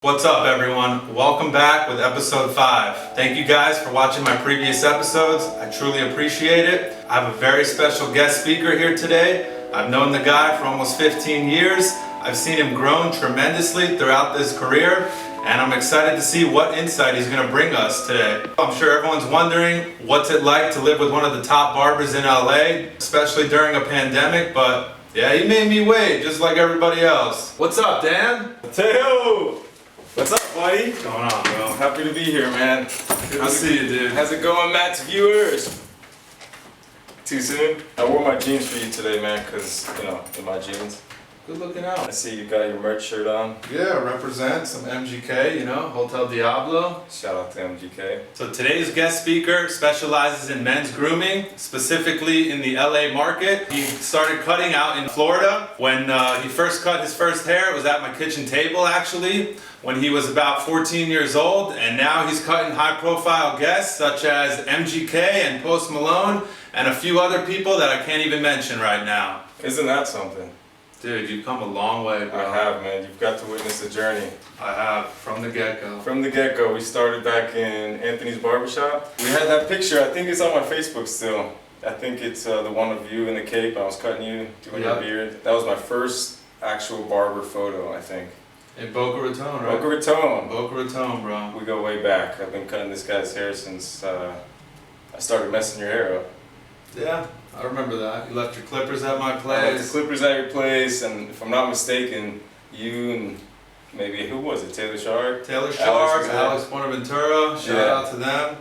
What's up, everyone? Welcome back with episode 5. Thank you guys for watching my previous episodes. I truly appreciate it. I have a very special guest speaker here today. I've known the guy for almost 15 years. I've seen him grow tremendously throughout his career, and I'm excited to see what insight he's going to bring us today. I'm sure everyone's wondering what's it like to live with one of the top barbers in LA, especially during a pandemic, but yeah, he made me wait just like everybody else. What's up, Dan? Mateo! What's up, buddy? What's going on, bro? Happy to be here, man. Good to see you, dude. How's it going, Matt's viewers? Too soon? I wore my jeans for you today, man, because, in my jeans. Good looking out. I see you got your merch shirt on. Yeah, represent some MGK, Hotel Diablo. Shout out to MGK. So today's guest speaker specializes in men's grooming, specifically in the LA market. He started cutting out in Florida. When he first cut his first hair, it was at my kitchen table, actually, when he was about 14 years old. And now he's cutting high-profile guests such as MGK and Post Malone and a few other people that I can't even mention right now. Isn't that something? Dude, you've come a long way, bro. I have, man. You've got to witness the journey. I have, from the get-go. From the get-go, we started back in Anthony's barbershop. We had that picture. I think it's on my Facebook still. I think it's the one of you in the cape. I was cutting you, doing your beard. That was my first actual barber photo, I think. In Boca Raton, right? Boca Raton. Boca Raton, bro. We go way back. I've been cutting this guy's hair since I started messing your hair up. Yeah, I remember that. You left your clippers at my I place. left the clippers at your place, and if I'm not mistaken, you and maybe, who was it? Taylor Shark? Taylor Shark, Alex Buenaventura, shout out to them.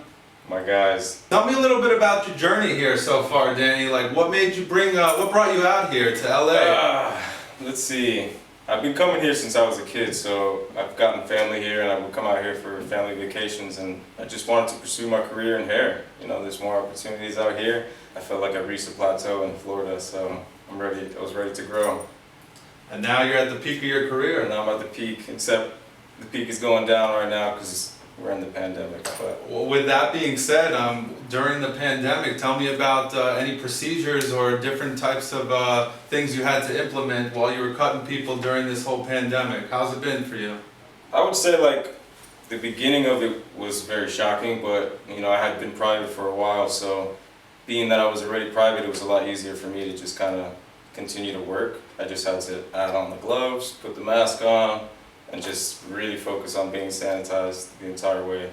My guys. Tell me a little bit about your journey here so far, Danny. Like, what made you what brought you out here to LA? Let's see. I've been coming here since I was a kid, so I've gotten family here, and I would come out here for family vacations, and I just wanted to pursue my career in hair. There's more opportunities out here. I felt like I reached a plateau in Florida, so I was ready to grow. And now you're at the peak of your career. And now I'm at the peak, except the peak is going down right now because we're in the pandemic. But well, with that being said, during the pandemic, tell me about any procedures or different types of things you had to implement while you were cutting people during this whole pandemic. How's it been for you? I would say, like, the beginning of it was very shocking, but I had been private for a while, so being that I was already private, it was a lot easier for me to just kind of continue to work. I just had to add on the gloves, put the mask on, and just really focus on being sanitized the entire way,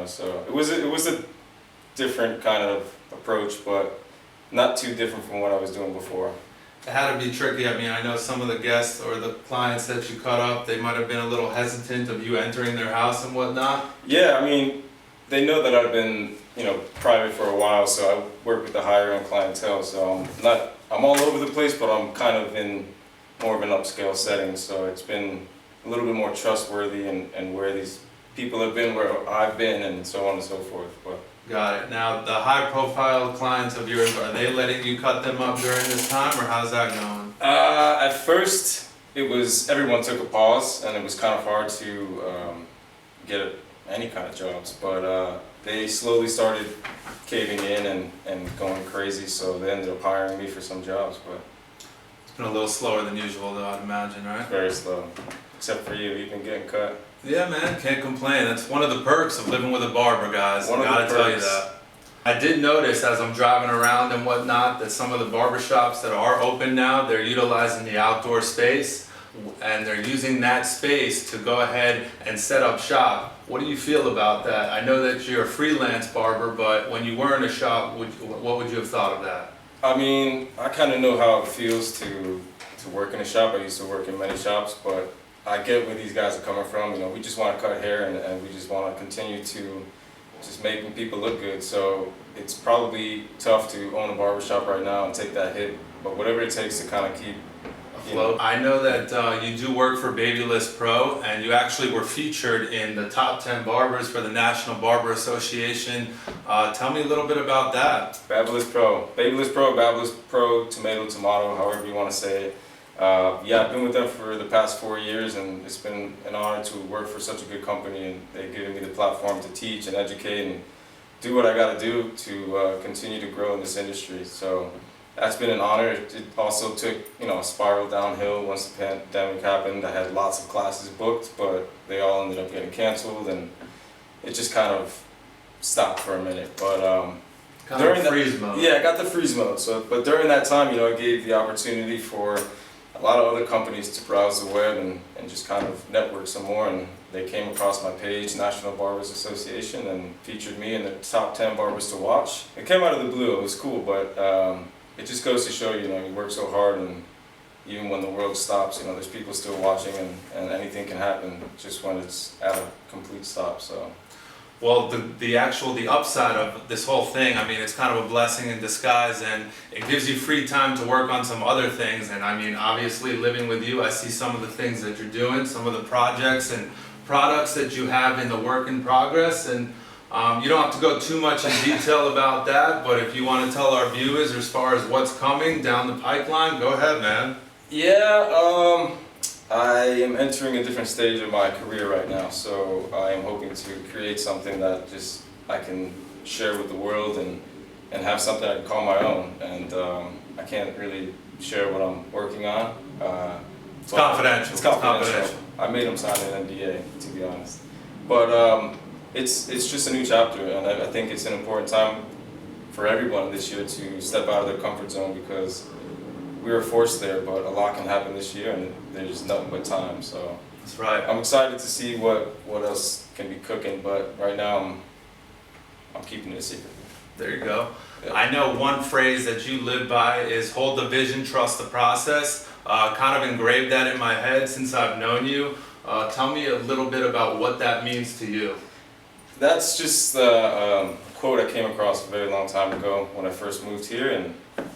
So it was a different kind of approach, but not too different from what I was doing before. It had to be tricky. I mean, I know some of the guests or the clients that you cut up, they might have been a little hesitant of you entering their house and whatnot. Yeah, I mean, they know that I've been, private for a while, so I work with the higher end clientele, so I'm all over the place, but I'm kind of in more of an upscale setting, so it's been a little bit more trustworthy and where these people have been, where I've been, and so on and so forth. But got it. Now, the high-profile clients of yours, are they letting you cut them up during this time, or how's that going? At first, everyone took a pause, and it was kind of hard to get any kind of jobs, but they slowly started caving in and going crazy, so they ended up hiring me for some jobs. But it's been a little slower than usual, though, I'd imagine, right? Very slow. Except for you, you've been getting cut. Yeah, man, can't complain. That's one of the perks of living with a barber, guys. Gotta tell you that. I did notice as I'm driving around and whatnot that some of the barbershops that are open now, they're utilizing the outdoor space and they're using that space to go ahead and set up shop. What do you feel about that? I know that you're a freelance barber, but when you were in a shop, what would you have thought of that? I mean, I kind of know how it feels to work in a shop. I used to work in many shops, but I get where these guys are coming from. We just want to cut hair and we just want to continue to just making people look good. So it's probably tough to own a barbershop right now and take that hit, but whatever it takes to kind of keep afloat. I know that you do work for Babylist Pro, and you actually were featured in the top 10 barbers for the National Barber Association. Tell me a little bit about that. Babylist Pro, Babylist Pro, tomato, however you want to say it. Yeah, I've been with them for the past 4 years, and it's been an honor to work for such a good company, and they've given me the platform to teach and educate and do what I got to do to continue to grow in this industry. So that's been an honor. It also took, a spiral downhill once the pandemic happened. I had lots of classes booked, but they all ended up getting canceled, and it just kind of stopped for a minute. But Kind of freeze mode. yeah, I got the freeze mode. So, but during that time, it gave the opportunity for a lot of other companies to browse the web and just kind of network some more. And they came across my page, National Barbers Association, and featured me in the top 10 barbers to watch. It came out of the blue. It was cool, but it just goes to show, you work so hard, and even when the world stops, there's people still watching, and anything can happen just when it's at a complete stop. So. Well, the upside of this whole thing, I mean, it's kind of a blessing in disguise, and it gives you free time to work on some other things. And I mean, obviously living with you, I see some of the things that you're doing, some of the projects and products that you have in the work in progress. And you don't have to go too much in detail about that, but if you want to tell our viewers as far as what's coming down the pipeline, go ahead, man. Yeah, I am entering a different stage of my career right now, so I am hoping to create something that just I can share with the world and have something I can call my own. And I can't really share what I'm working on. It's confidential. It's confidential. I made them sign an NDA, to be honest. But it's just a new chapter, and I think it's an important time for everyone this year to step out of their comfort zone, because we were forced there, but a lot can happen this year, and there's nothing but time. So that's right. I'm excited to see what else can be cooking, but right now I'm keeping it a secret. There you go. Yeah. I know one phrase that you live by is hold the vision, trust the process. Kind of engraved that in my head since I've known you. Tell me a little bit about what that means to you. That's just a quote I came across a very long time ago when I first moved here,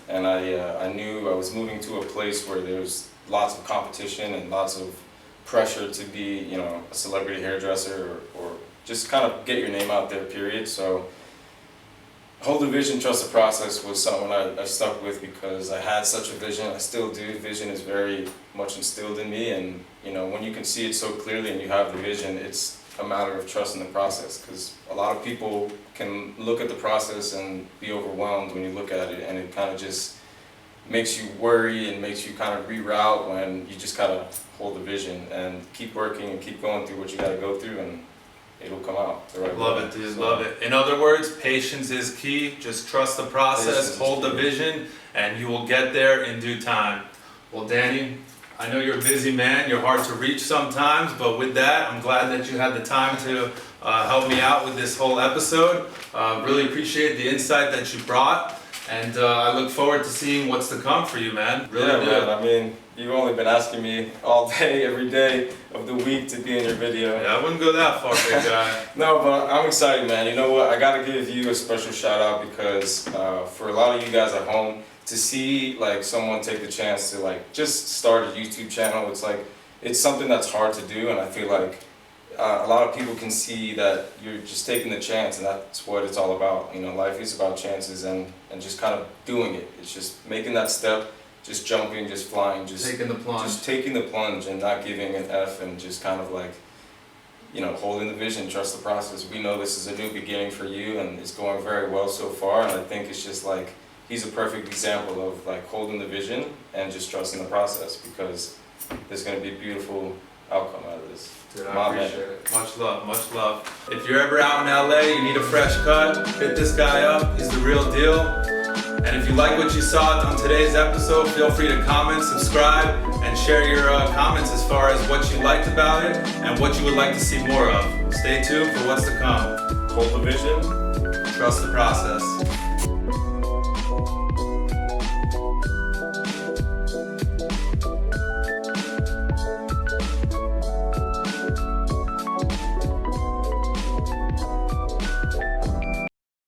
and I knew I was moving to a place where there's lots of competition and lots of pressure to be, a celebrity hairdresser or just kind of get your name out there, period. So hold the vision, trust the process was something I stuck with because I had such a vision. I still do. Vision is very much instilled in me, and when you can see it so clearly and you have the vision, it's a matter of trusting the process, because a lot of people can look at the process and be overwhelmed when you look at it, and it kind of just makes you worry and makes you kind of reroute when you just kind of hold the vision and keep working and keep going through what you got to go through, and it'll come out the right way. Love it, dude. Love it. In other words, patience is key. Just trust the process, hold the vision, and you will get there in due time. Well, Danny, I know you're a busy man. You're hard to reach sometimes, but with that, I'm glad that you had the time to help me out with this whole episode. Really appreciate the insight that you brought, and I look forward to seeing what's to come for you, man. Really do. Man. I mean, you've only been asking me all day, every day of the week to be in your video. Yeah, I wouldn't go that far, big guy. No, but I'm excited, man. You know what? I gotta give you a special shout out because for a lot of you guys at home, to see like someone take the chance to like just start a YouTube channel, it's something that's hard to do, and I feel like a lot of people can see that you're just taking the chance, and that's what it's all about. Life is about chances and just kind of doing it. It's just making that step, just jumping, just flying, just taking the plunge. Just taking the plunge and not giving an F, and just kind of like, holding the vision, trust the process. We know this is a new beginning for you, and it's going very well so far, and I think it's just like, he's a perfect example of like holding the vision and just trusting the process, because there's going to be a beautiful outcome out of this. Dude, I appreciate it. Much love, much love. If you're ever out in LA, you need a fresh cut, hit this guy up. He's the real deal. And if you like what you saw on today's episode, feel free to comment, subscribe, and share your comments as far as what you liked about it and what you would like to see more of. Stay tuned for what's to come. Hold the vision. Trust the process.